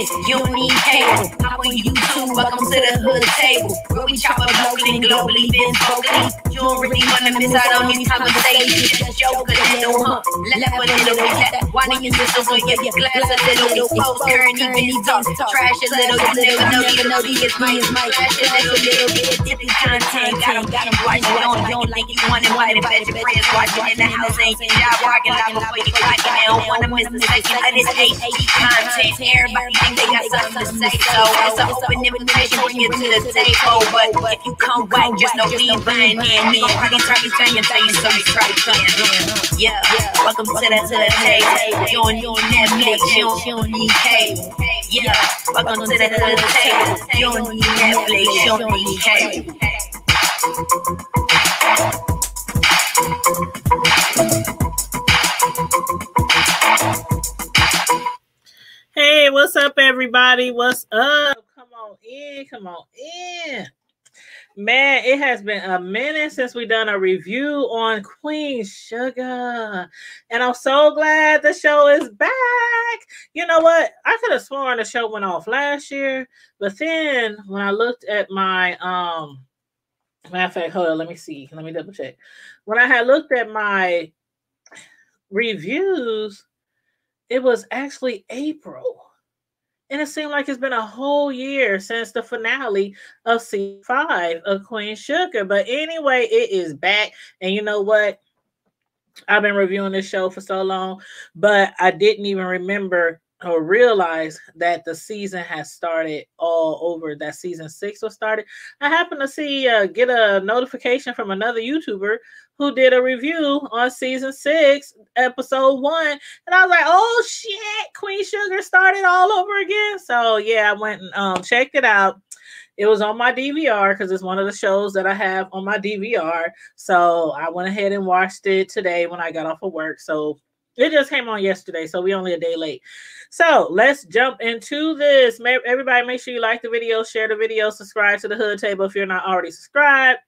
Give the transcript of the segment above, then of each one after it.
you don't need cable. Hop on YouTube, welcome to the hood table. Where we chop up locally and globally, been vocally. You don't really wanna miss out on these conversations. Just joke a little, laugh a little bit. Why do you sisters on your glass a little? Post current even talk, trash a little. You never know these might flash a little bit. Different content, got them watching. You don't think you want to watch it, bet your friends watching in the house. Ain't your job walking out before you clock it. They don't wanna miss a second of this HD content. Everybody think they got something to say, so it's an open invitation, bring it to the table. But if you come back, just know we ain't buying in. We gon' fucking try to tell you, so you try to plan. Yeah, welcome to the table. You don't need Netflix, you don't need cable. Yeah, welcome to the table. You don't need Netflix, you don't need cable. Hey, what's up, everybody? What's up? Come on in. Man, it has been a minute since we done a review on Queen Sugar. And I'm so glad the show is back. You know what? I could have sworn the show went off last year. But then when I looked at my matter of fact, hold on, let me see. Let me double check. When I had looked at my reviews, it was actually April. And it seemed like it's been a whole year since the finale of season 5 of Queen Sugar. But anyway, it is back. And you know what? I've been reviewing this show for so long, but I didn't even remember or realize that the season has started all over, that season 6 was started. I happened to see, get a notification from another YouTuber who did a review on season 6, episode 1. And I was like, oh shit, Queen Sugar started all over again. So yeah, I went and checked it out. It was on my DVR because it's one of the shows that I have on my DVR. So I went ahead and watched it today when I got off of work. So it just came on yesterday, so we only a day late. So let's jump into this. Everybody, make sure you like the video, share the video, subscribe to the Hood Table if you're not already subscribed.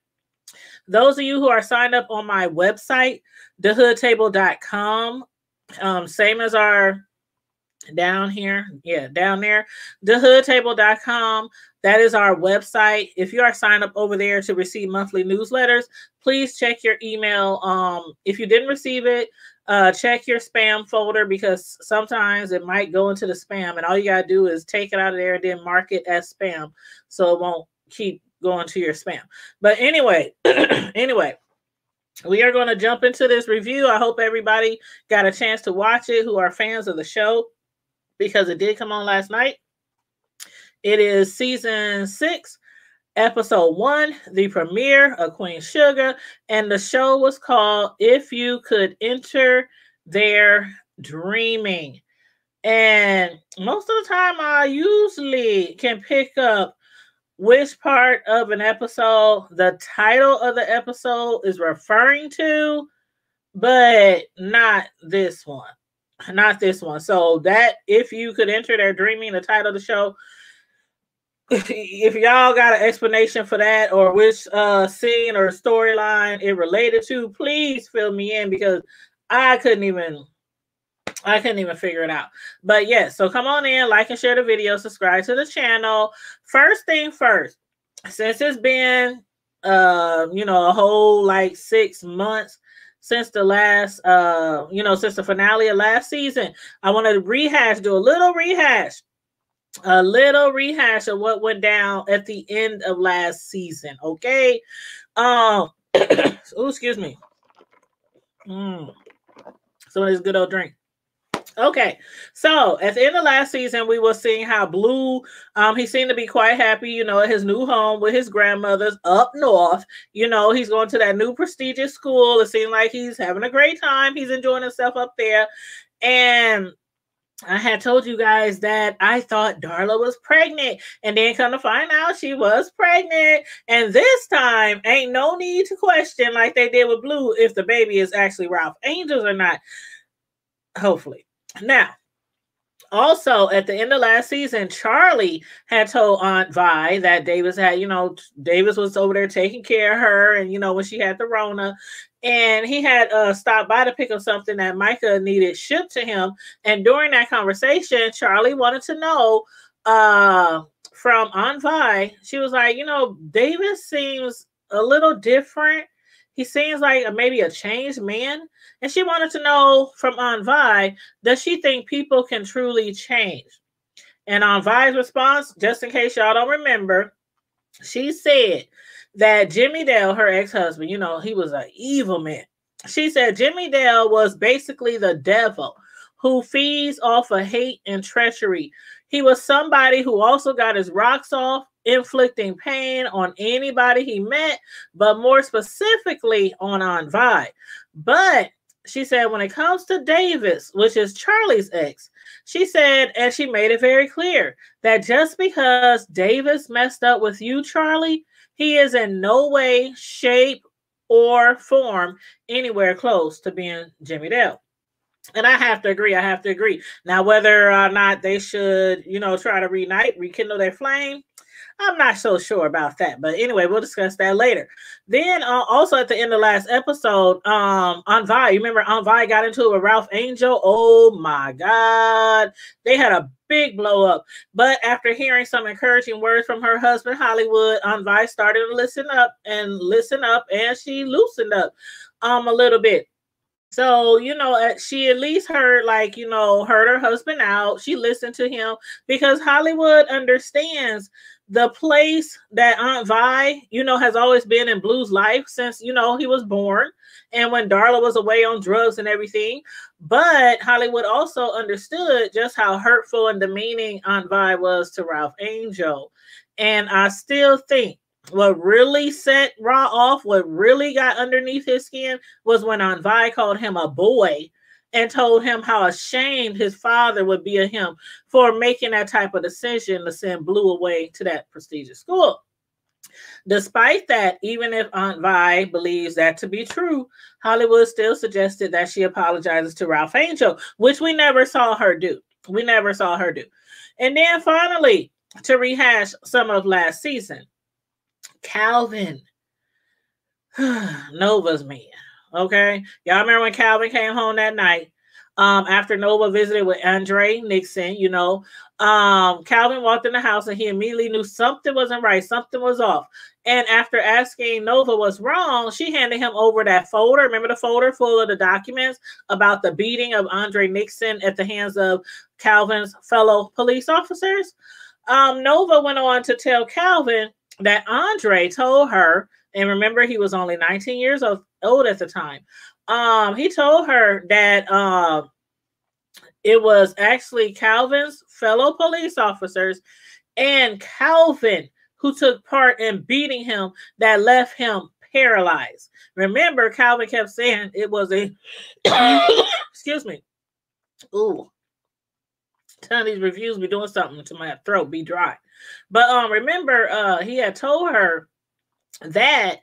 Those of you who are signed up on my website, thehoodtable.com, same as our down here. Yeah, down there, thehoodtable.com. That is our website. If you are signed up over there to receive monthly newsletters, please check your email. If you didn't receive it, check your spam folder because sometimes it might go into the spam, and all you got to do is take it out of there and then mark it as spam so it won't keep going to your spam. But anyway, we are going to jump into this review. I hope everybody got a chance to watch it who are fans of the show because it did come on last night. It is season 6, episode 1, the premiere of Queen Sugar, and the show was called If You Could Enter Their Dreaming. And most of the time I usually can pick up which part of an episode the title of the episode is referring to, but not this one. Not this one. So that If You Could Enter Their Dreaming, the title of the show, if y'all got an explanation for that or which scene or storyline it related to, please fill me in because I couldn't even figure it out. But yes, so come on in, like and share the video, subscribe to the channel. First thing first, since it's been a whole like 6 months since the last since the finale of last season, I want to do a little rehash of what went down at the end of last season. Okay. Excuse me. Some of this good old drink. Okay, so at the end of last season, we were seeing how Blue, he seemed to be quite happy, at his new home with his grandmother's up north. He's going to that new prestigious school. It seemed like he's having a great time. He's enjoying himself up there. And I had told you guys that I thought Darla was pregnant, and then come to find out she was pregnant. And this time, ain't no need to question like they did with Blue if the baby is actually Ralph Angels or not. Hopefully. Now, also at the end of last season, Charlie had told Aunt Vi that Davis had, Davis was over there taking care of her, and when she had the Rona. And he had stopped by to pick up something that Micah needed shipped to him. And during that conversation, Charlie wanted to know from Aunt Vi, she was like, Davis seems a little different. He seems like maybe a changed man. And she wanted to know from Aunt Vi, does she think people can truly change? And Aunt Vi's response, just in case y'all don't remember, she said that Jimmy Dale, her ex-husband, he was an evil man. She said Jimmy Dale was basically the devil who feeds off of hate and treachery. He was somebody who also got his rocks off, inflicting pain on anybody he met, but more specifically on Aunt Vi. But she said when it comes to Davis, which is Charlie's ex, she said, and she made it very clear, that just because Davis messed up with you, Charlie, he is in no way, shape, or form anywhere close to being Jimmy Dale. And I have to agree. Now, whether or not they should, try to rekindle their flame, I'm not so sure about that. But anyway, we'll discuss that later. Then also at the end of last episode, Aunt Vi, you remember Aunt Vi got into it with Ralph Angel? Oh my God. They had a big blow up. But after hearing some encouraging words from her husband, Hollywood, Aunt Vi started to listen up, and she loosened up a little bit. So, she at least heard her husband out. She listened to him because Hollywood understands the place that Aunt Vi, has always been in Blue's life since, he was born and when Darla was away on drugs and everything. But Hollywood also understood just how hurtful and demeaning Aunt Vi was to Ralph Angel. And I still think what really set Raw off, what really got underneath his skin was when Aunt Vi called him a boy and told him how ashamed his father would be of him for making that type of decision to send Blue away to that prestigious school. Despite that, even if Aunt Vi believes that to be true, Hollywood still suggested that she apologizes to Ralph Angel, which we never saw her do. And then finally, to rehash some of last season, Calvin, Nova's man. Okay, y'all remember when Calvin came home that night after Nova visited with Andre Nixon? Calvin walked in the house and he immediately knew something wasn't right, something was off. And after asking Nova what's wrong, she handed him over that folder. Remember the folder full of the documents about the beating of Andre Nixon at the hands of Calvin's fellow police officers? Nova went on to tell Calvin that Andre told her, and remember he was only 19 years old at the time. He told her that it was actually Calvin's fellow police officers and Calvin who took part in beating him that left him paralyzed. Remember, Calvin kept saying it was a excuse me. Ooh. Telling these reviews be doing something to my throat, be dry. But remember, he had told her that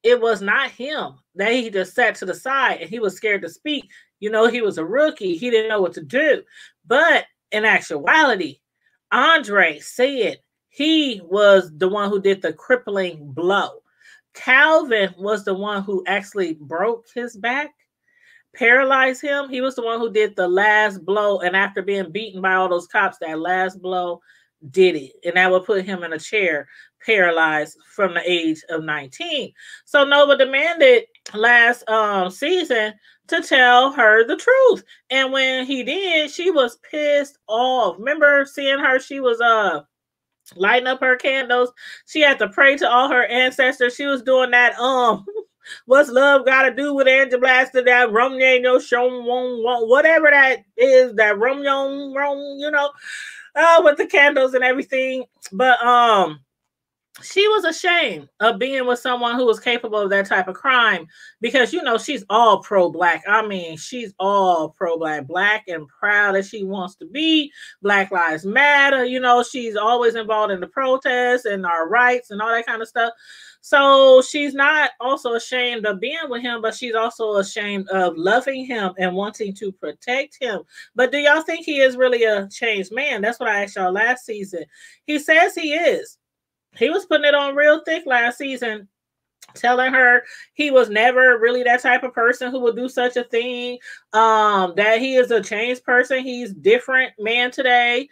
it was not him, that he just sat to the side and he was scared to speak. He was a rookie. He didn't know what to do. But in actuality, Andre said he was the one who did the crippling blow. Calvin was the one who actually broke his back, paralyzed him. He was the one who did the last blow. And after being beaten by all those cops, that last blow did it. And that would put him in a chair, paralyzed from the age of 19. So Nova demanded last season to tell her the truth. And when he did, she was pissed off. Remember seeing her? She was lighting up her candles. She had to pray to all her ancestors. She was doing that what's love got to do with Angela Blaster, that Romeo show, whatever that is, that Romeo, with the candles and everything. But she was ashamed of being with someone who was capable of that type of crime because, she's all pro-Black. I mean, she's all pro-Black, Black and proud as she wants to be. Black Lives Matter. She's always involved in the protests and our rights and all that kind of stuff. So she's not also ashamed of being with him, but she's also ashamed of loving him and wanting to protect him. But do y'all think he is really a changed man? That's what I asked y'all last season. He says he is. He was putting it on real thick last season, telling her he was never really that type of person who would do such a thing, that he is a changed person. He's different man today.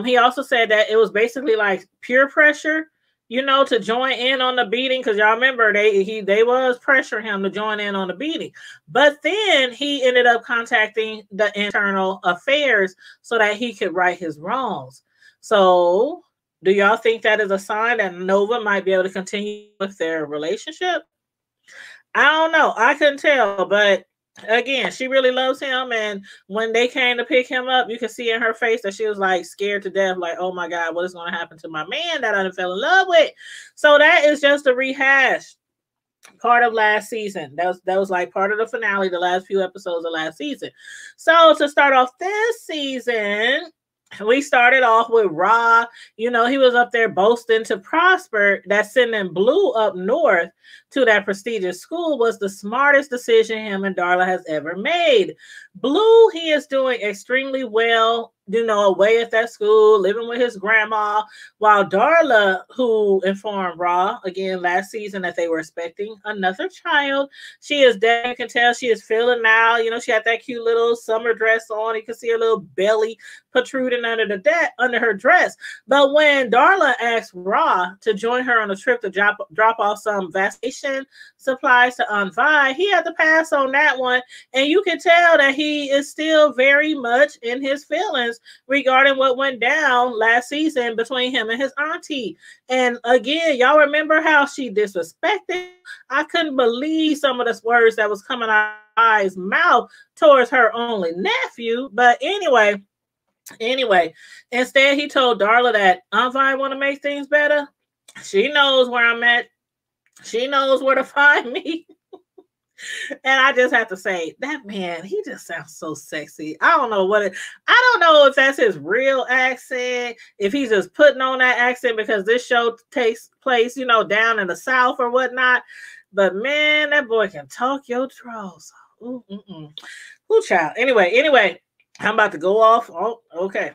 He also said that it was basically like peer pressure, to join in on the beating, because y'all remember they was pressuring him to join in on the beating. But then he ended up contacting the internal affairs so that he could right his wrongs. So do y'all think that is a sign that Nova might be able to continue with their relationship? I don't know. I couldn't tell, but again, she really loves him. And when they came to pick him up, you can see in her face that she was like scared to death, like, oh my God, what is going to happen to my man that I fell in love with? So that is just a rehash part of last season. That was like part of the finale, the last few episodes of last season. So to start off this season, we started off with Ra. He was up there boasting to Prosper that sending Blue up north to that prestigious school was the smartest decision him and Darla has ever made. Blue, he is doing extremely well, away at that school, living with his grandma, while Darla, who informed Ra again last season that they were expecting another child, she is dead. You can tell she is feeling now. She had that cute little summer dress on. You can see her little belly protruding under her dress. But when Darla asked Ra to join her on a trip to drop off some vaccination supplies to Aunt Vi, he had to pass on that one. And you can tell that he is still very much in his feelings regarding what went down last season between him and his auntie. And again, y'all remember how she disrespected? I couldn't believe some of the words that was coming out of I's mouth towards her only nephew. But anyway, instead he told Darla that Aunt Vi want to make things better. She knows where I'm at. She knows where to find me. And I just have to say, that man, he just sounds so sexy. I don't know if that's his real accent, if he's just putting on that accent because this show takes place, down in the South or whatnot. But man, that boy can talk your trolls. Ooh, child. Anyway, I'm about to go off. Oh, okay.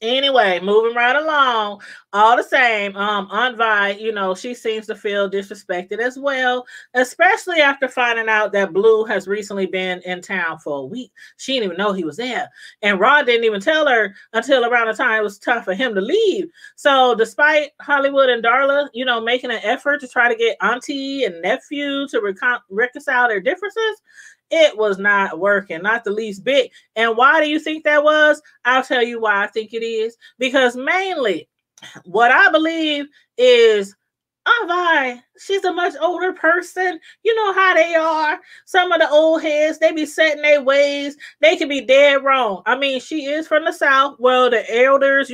Anyway, moving right along, all the same, Aunt Vi, she seems to feel disrespected as well, especially after finding out that Blue has recently been in town for a week. She didn't even know he was there. And Rod didn't even tell her until around the time it was time for him to leave. So despite Hollywood and Darla, making an effort to try to get auntie and nephew to reconcile their differences, it was not working, not the least bit. And why do you think that was? I'll tell you why I think it is. Because mainly what I believe is Aunt Vi, she's a much older person. You know how they are. Some of the old heads, they be set in their ways. They can be dead wrong. I mean, she is from the South. Well, the elders,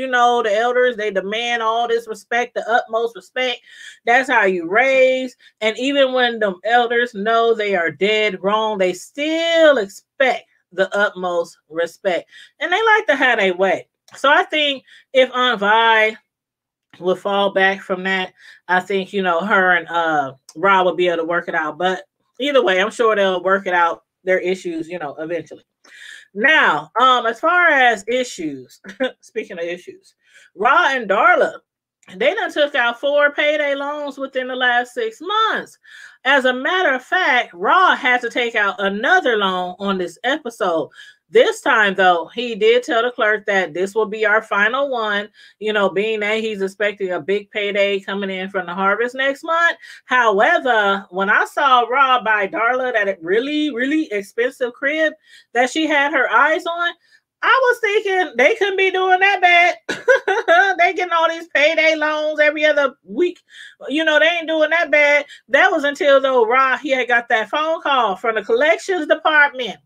they demand all this respect, the utmost respect. That's how you raise. And even when the elders know they are dead wrong, they still expect the utmost respect. And they like to have their way. So I think if Aunt Vi will fall back from that, I think, her and Rob will be able to work it out. But either way, I'm sure they'll work it out, their issues, eventually. Now, as far as issues, speaking of issues, Ra and Darla, they done took out 4 payday loans within the last 6 months. As a matter of fact, Ra had to take out another loan on this episode. This time, though, he did tell the clerk that this will be our final one, being that he's expecting a big payday coming in from the harvest next month. However, when I saw Ra buy Darla that really, really expensive crib that she had her eyes on, I was thinking they couldn't be doing that bad. They getting all these payday loans every other week. They ain't doing that bad. That was until, though, Ra, he had got that phone call from the collections department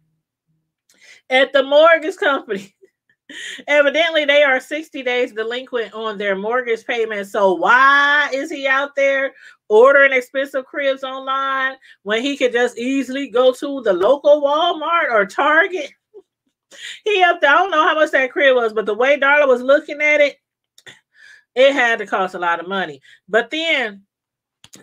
at the mortgage company. Evidently, they are 60 days delinquent on their mortgage payment. So why is he out there ordering expensive cribs online when he could just easily go to the local Walmart or Target? He up there, I don't know how much that crib was, but the way Darla was looking at it, it had to cost a lot of money. But then,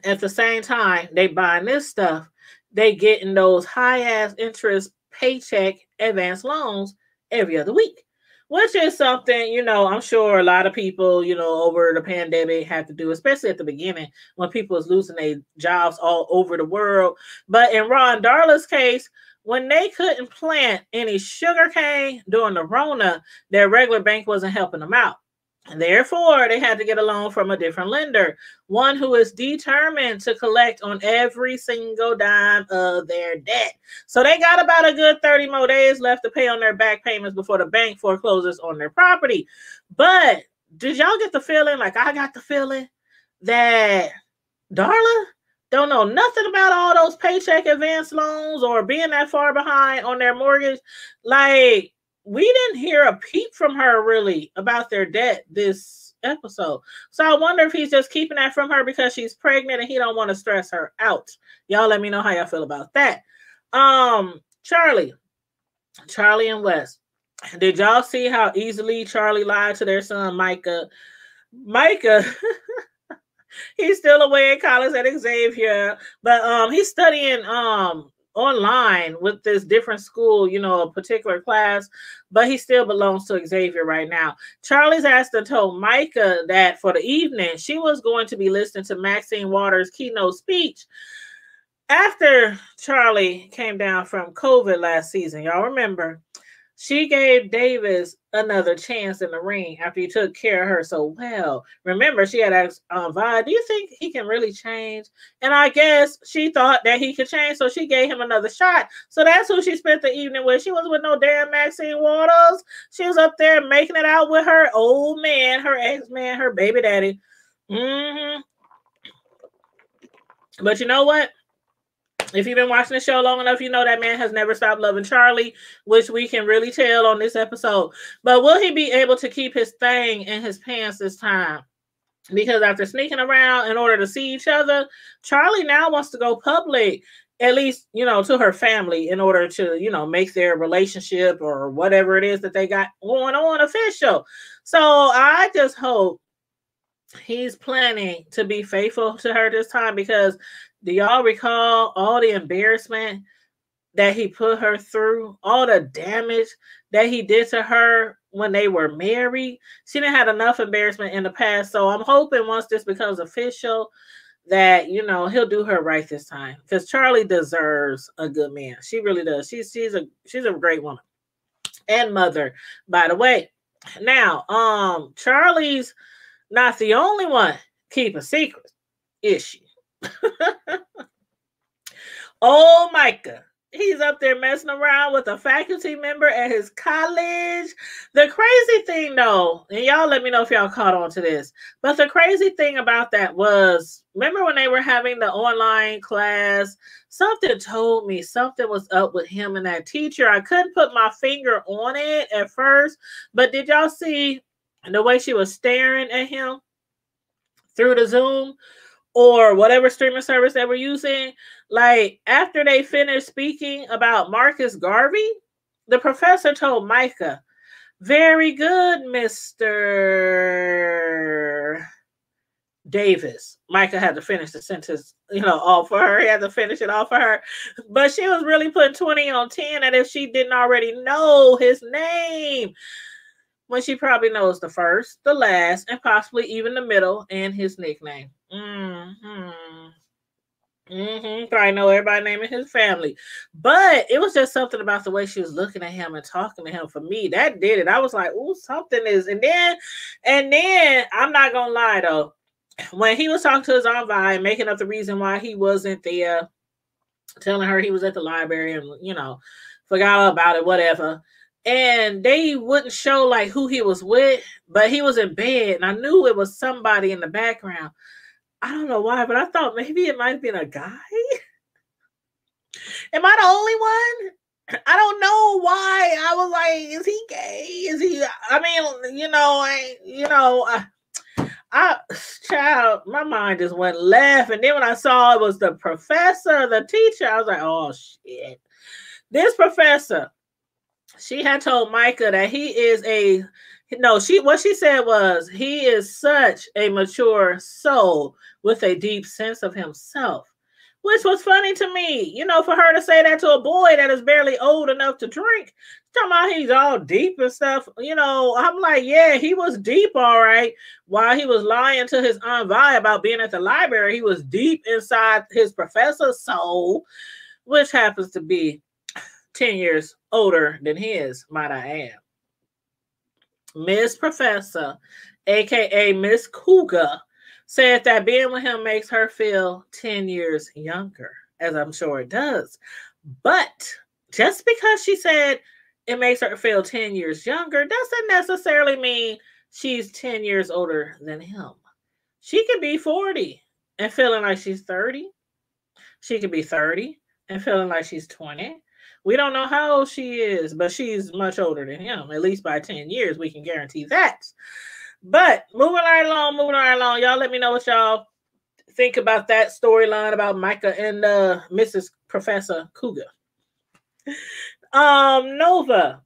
at the same time, they buying this stuff, they getting those high-ass interest paycheck advance loans every other week, which is something, I'm sure a lot of people, over the pandemic have to do, especially at the beginning when people was losing their jobs all over the world. But in Ra and Darla's case, when they couldn't plant any sugarcane during the Rona, their regular bank wasn't helping them out. Therefore, they had to get a loan from a different lender, one who is determined to collect on every single dime of their debt. So they got about a good 30 more days left to pay on their back payments before the bank forecloses on their property. But did y'all get the feeling, like I got the feeling, that Darla don't know nothing about all those paycheck advance loans or being that far behind on their mortgage? Like, we didn't hear a peep from her really about their debt this episode. So I wonder if he's just keeping that from her because she's pregnant and he don't want to stress her out. Y'all let me know how y'all feel about that. Charlie and Wes. Did y'all see how easily Charlie lied to their son, Micah? Micah, he's still away in college at Xavier, but he's studying online with this different school, you know, a particular class, but he still belongs to Xavier right now. Charlie's asked and told Micah that for the evening, she was going to be listening to Maxine Waters' keynote speech after Charlie came down from COVID last season. Y'all remember? She gave Davis another chance in the ring after he took care of her so well. Remember, she had asked Vi, do you think he can really change? And I guess she thought that he could change, so she gave him another shot. So that's who she spent the evening with. She was with no damn Maxine Waters. She was up there making it out with her old man, her ex-man, her baby daddy. But you know what? If you've been watching the show long enough, you know that man has never stopped loving Charlie, which we can really tell on this episode. But will he be able to keep his thing in his pants this time? Because after sneaking around in order to see each other, Charlie now wants to go public, at least, you know, to her family in order to, you know, make their relationship or whatever it is that they got going on official. So I just hope he's planning to be faithful to her this time, because do y'all recall all the embarrassment that he put her through, all the damage that he did to her when they were married? She didn't have enough embarrassment in the past. So I'm hoping once this becomes official that, you know, he'll do her right this time, because Charlie deserves a good man. She really does. She's a great woman and mother, by the way. Now, Charlie's not the only one keeping secrets, is she? Oh, Micah, he's up there messing around with a faculty member at his college. The crazy thing, though, and y'all let me know if y'all caught on to this, but the crazy thing about that was, remember when they were having the online class, something told me something was up with him and that teacher. I couldn't put my finger on it at first, but did y'all see the way she was staring at him through the Zoom or whatever streaming service they were using? Like, after they finished speaking about Marcus Garvey, the professor told Micah, "Very good, Mr. Davis." Micah had to finish the sentence, you know, all for her. He had to finish it all for her. But she was really putting 20 on 10 as if she didn't already know his name, when she probably knows the first, the last, and possibly even the middle, and his nickname. Probably know everybody's name in his family. But it was just something about the way she was looking at him and talking to him. For me, that did it. I was like, "Ooh, something is." And then I'm not gonna lie though, when he was talking to his Aunt Vi, making up the reason why he wasn't there, telling her he was at the library and, you know, forgot about it, whatever. And they wouldn't show like who he was with, but he was in bed and I knew it was somebody in the background. I don't know why, but I thought maybe it might have been a guy. Am I the only one? I don't know why. I was like, is he gay? Is he? I mean, child, my mind just went left. And then when I saw it was the professor, the teacher, I was like, oh shit. This professor, she had told Micah that what she said was, he is such a mature soul with a deep sense of himself, which was funny to me. You know, for her to say that to a boy that is barely old enough to drink, talking about he's all deep and stuff. You know, I'm like, yeah, he was deep, all right. While he was lying to his Aunt Vi about being at the library, he was deep inside his professor's soul, which happens to be 10 years older than his, might I add. Miss Professor, aka Miss Cougar, said that being with him makes her feel 10 years younger, as I'm sure it does. But just because she said it makes her feel 10 years younger doesn't necessarily mean she's 10 years older than him. She could be 40 and feeling like she's 30. She could be 30 and feeling like she's 20. We don't know how old she is, but she's much older than him, at least by 10 years. We can guarantee that. But moving right along. Y'all let me know what y'all think about that storyline about Micah and Mrs. Professor Cougar. Nova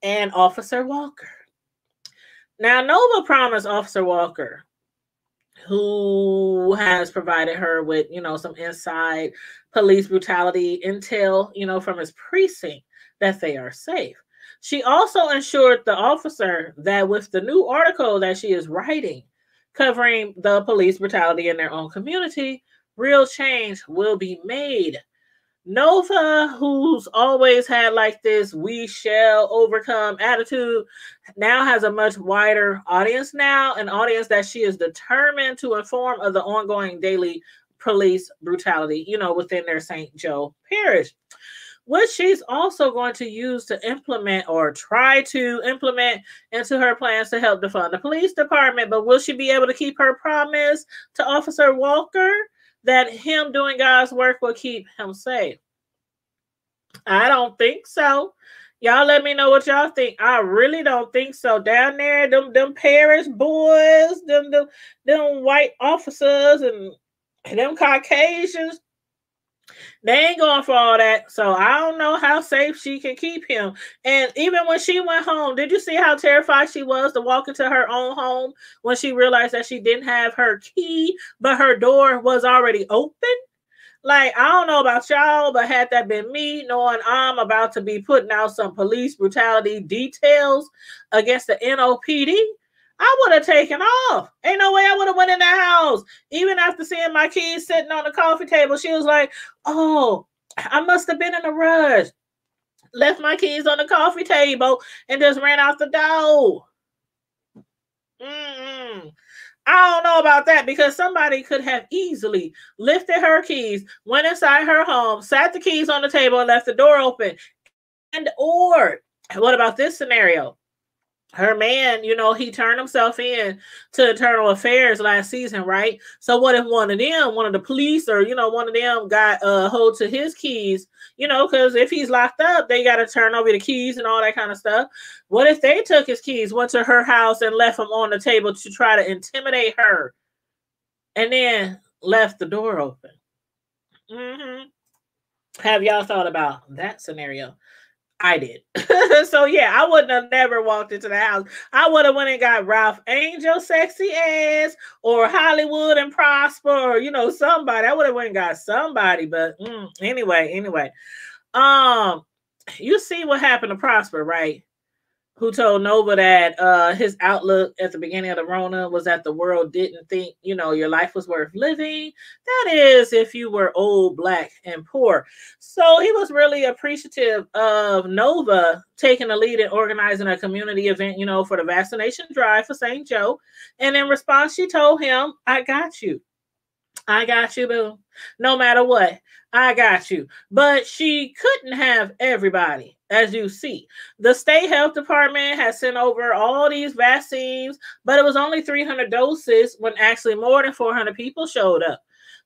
and Officer Walker. Now, Nova promised Officer Walker, who has provided her with, some inside police brutality intel, from his precinct, that they are safe. She also assured the officer that with the new article that she is writing covering the police brutality in their own community, real change will be made. Nova, who's always had like this "we shall overcome" attitude, now has a much wider audience now, an audience that she is determined to inform of the ongoing daily police brutality, within their St. Joe parish, which she's also going to use to implement or try to implement into her plans to help defund the police department. But will she be able to keep her promise to Officer Walker that him doing God's work will keep him safe? I don't think so. Y'all let me know what y'all think. I really don't think so. Down there, them parish boys, them white officers and them Caucasians, they ain't going for all that. So I don't know how safe she can keep him. And even when she went home, did you see how terrified she was to walk into her own home when she realized that she didn't have her key, but her door was already open? Like, I don't know about y'all, but had that been me, knowing I'm about to be putting out some police brutality details against the NOPD, I would have taken off. Ain't no way I would have went in that house. Even after seeing my keys sitting on the coffee table, she was like, oh, I must have been in a rush. Left my keys on the coffee table and just ran out the door. I don't know about that, because somebody could have easily lifted her keys, went inside her home, sat the keys on the table, and left the door open. And or what about this scenario? Her man, he turned himself in to Internal Affairs last season, right? So what if one of the police or, one of them got hold to his keys, because if he's locked up, they got to turn over the keys and all that kind of stuff. What if they took his keys, went to her house and left them on the table to try to intimidate her and then left the door open? Have y'all thought about that scenario? I did. So yeah, I wouldn't have never walked into the house. I would have went and got Ralph Angel sexy ass or Hollywood and Prosper or, somebody. I would have went and got somebody. But anyway, you see what happened to Prosper, right? Who told Nova that his outlook at the beginning of the Rona was that the world didn't think, your life was worth living. That is, if you were old, black, and poor. So he was really appreciative of Nova taking the lead in organizing a community event, for the vaccination drive for St. Joe. And in response, she told him, I got you. I got you, boo. No matter what, I got you. But she couldn't have everybody, as you see. The state health department has sent over all these vaccines, but it was only 300 doses when actually more than 400 people showed up.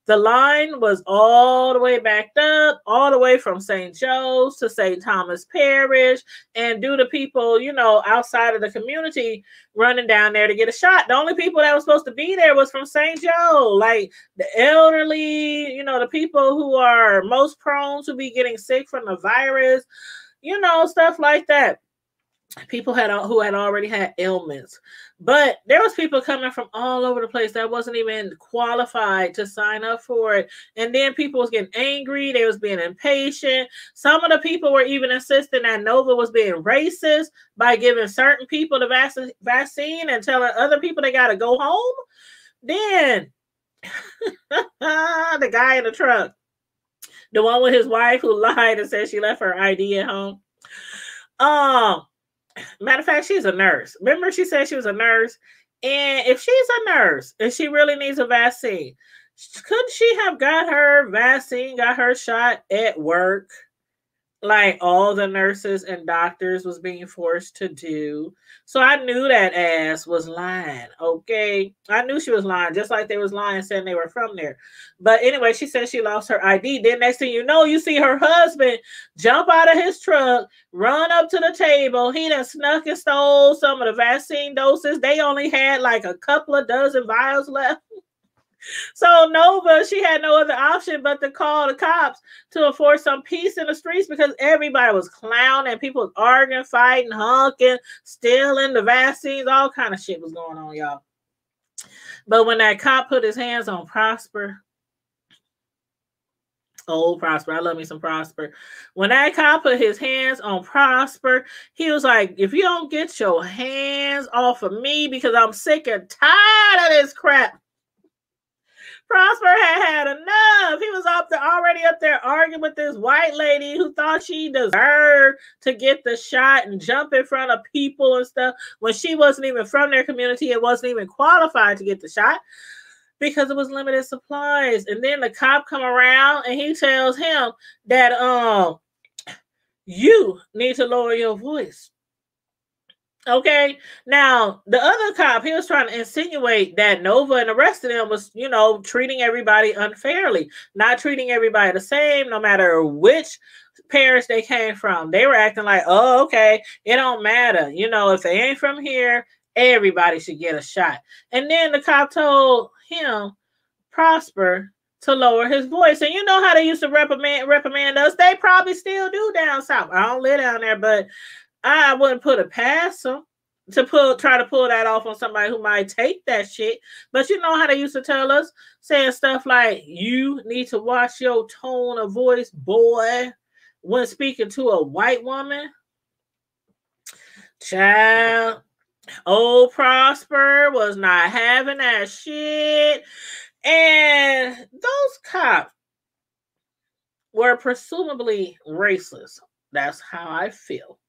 The line was all the way backed up, all the way from St. Joe's to St. Thomas Parish, and due to people, outside of the community running down there to get a shot. The only people that were supposed to be there was from St. Joe, like the elderly, the people who are most prone to be getting sick from the virus, stuff like that. People who had already had ailments. But there was people coming from all over the place that wasn't even qualified to sign up for it. And then people was getting angry. They was being impatient. Some of the people were even insisting that Nova was being racist by giving certain people the vaccine and telling other people they got to go home. Then the guy in the truck The one with his wife who lied and said she left her ID at home. Matter of fact, she's a nurse. Remember, she said she was a nurse. And if she's a nurse and she really needs a vaccine, couldn't she have got her vaccine, got her shot at work? Like all the nurses and doctors was being forced to do. So I knew that ass was lying. Okay. I knew she was lying, just like they was lying saying they were from there. But anyway, she said she lost her ID. Then next thing you know, you see her husband jump out of his truck, run up to the table. He done snuck and stole some of the vaccine doses. They only had like a couple of dozen vials left. So Nova, she had no other option but to call the cops to enforce some peace in the streets because everybody was clowning, people was arguing, fighting, honking, stealing the vaccines, all kind of shit was going on, y'all. But when that cop put his hands on Prosper, oh, Prosper, I love me some Prosper. When that cop put his hands on Prosper, he was like, if you don't get your hands off of me because I'm sick and tired of this crap. Prosper had enough. He was already up there arguing with this white lady who thought she deserved to get the shot and jump in front of people and stuff when she wasn't even from their community and wasn't even qualified to get the shot because it was limited supplies. And then the cop come around and he tells him that you need to lower your voice. Okay, now the other cop, he was trying to insinuate that Nova and the rest of them was, treating everybody unfairly, not treating everybody the same, no matter which parish they came from. They were acting like, oh, okay, it don't matter. If they ain't from here, everybody should get a shot. And then the cop told him, Prosper, to lower his voice. And you know how they used to reprimand us? They probably still do down south. I don't live down there, but I wouldn't put it past them to try to pull that off on somebody who might take that shit. But you know how they used to tell us, saying stuff like, you need to watch your tone of voice, boy, when speaking to a white woman. Child, old Prosper was not having that shit. And those cops were presumably racist. That's how I feel.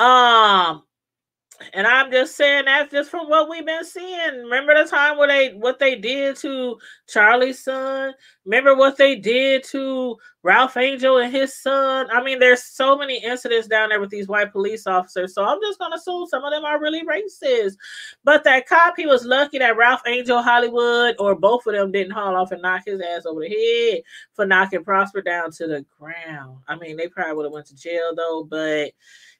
And I'm just saying that just from what we've been seeing. Remember the time what they did to Charlie's son? Remember what they did to Ralph Angel and his son? I mean, there's so many incidents down there with these white police officers. So I'm just gonna assume some of them are really racist. But that cop, he was lucky that Ralph Angel Hollywood or both of them didn't haul off and knock his ass over the head for knocking Prosper down to the ground. I mean, they probably would have went to jail though, but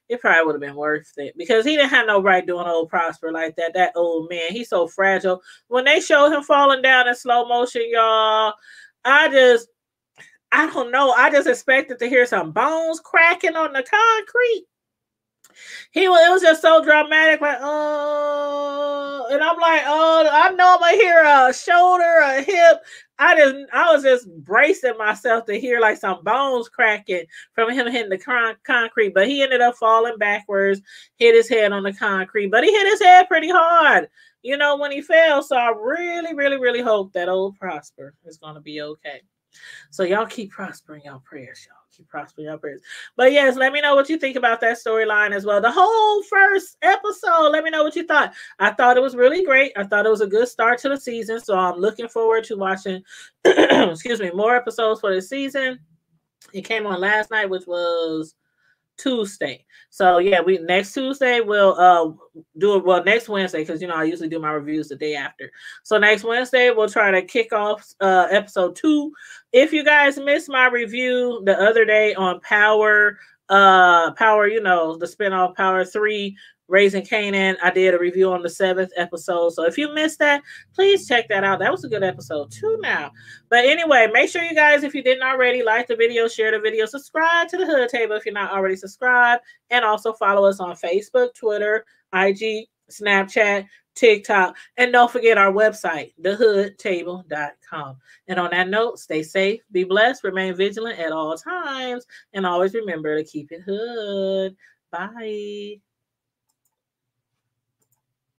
it probably would have been worth it because he didn't have no right doing old Prosper like that. That old man, he's so fragile. When they showed him falling down in slow motion, y'all, I don't know. I just expected to hear some bones cracking on the concrete. It was just so dramatic, like, oh, and I'm like, oh, I know I'm gonna hear a shoulder, a hip. I was just bracing myself to hear like some bones cracking from him hitting the concrete, but he ended up falling backwards, hit his head on the concrete, but he hit his head pretty hard, when he fell. So I really, really, really hope that old Prosper is going to be okay. So y'all keep prospering your prayers, y'all. Keep prospering your prayers. But yes, let me know what you think about that storyline as well. The whole first episode, let me know what you thought. I thought it was really great. I thought it was a good start to the season. So I'm looking forward to watching, more episodes for the season. It came on last night, which was Tuesday. So yeah, next Tuesday we'll do it. Well, next Wednesday, because I usually do my reviews the day after. So next Wednesday we'll try to kick off episode 2. If you guys missed my review the other day on Power, the spinoff Power 3, Raising Kanan, I did a review on the 7th episode. So if you missed that, please check that out. That was a good episode too now. But anyway, make sure you guys, if you didn't already, like the video, share the video, subscribe to the Hood Table if you're not already subscribed, and also follow us on Facebook, Twitter, IG, Snapchat, TikTok, and don't forget our website, thehoodtable.com. And on that note, stay safe, be blessed, remain vigilant at all times, and always remember to keep it hood. Bye.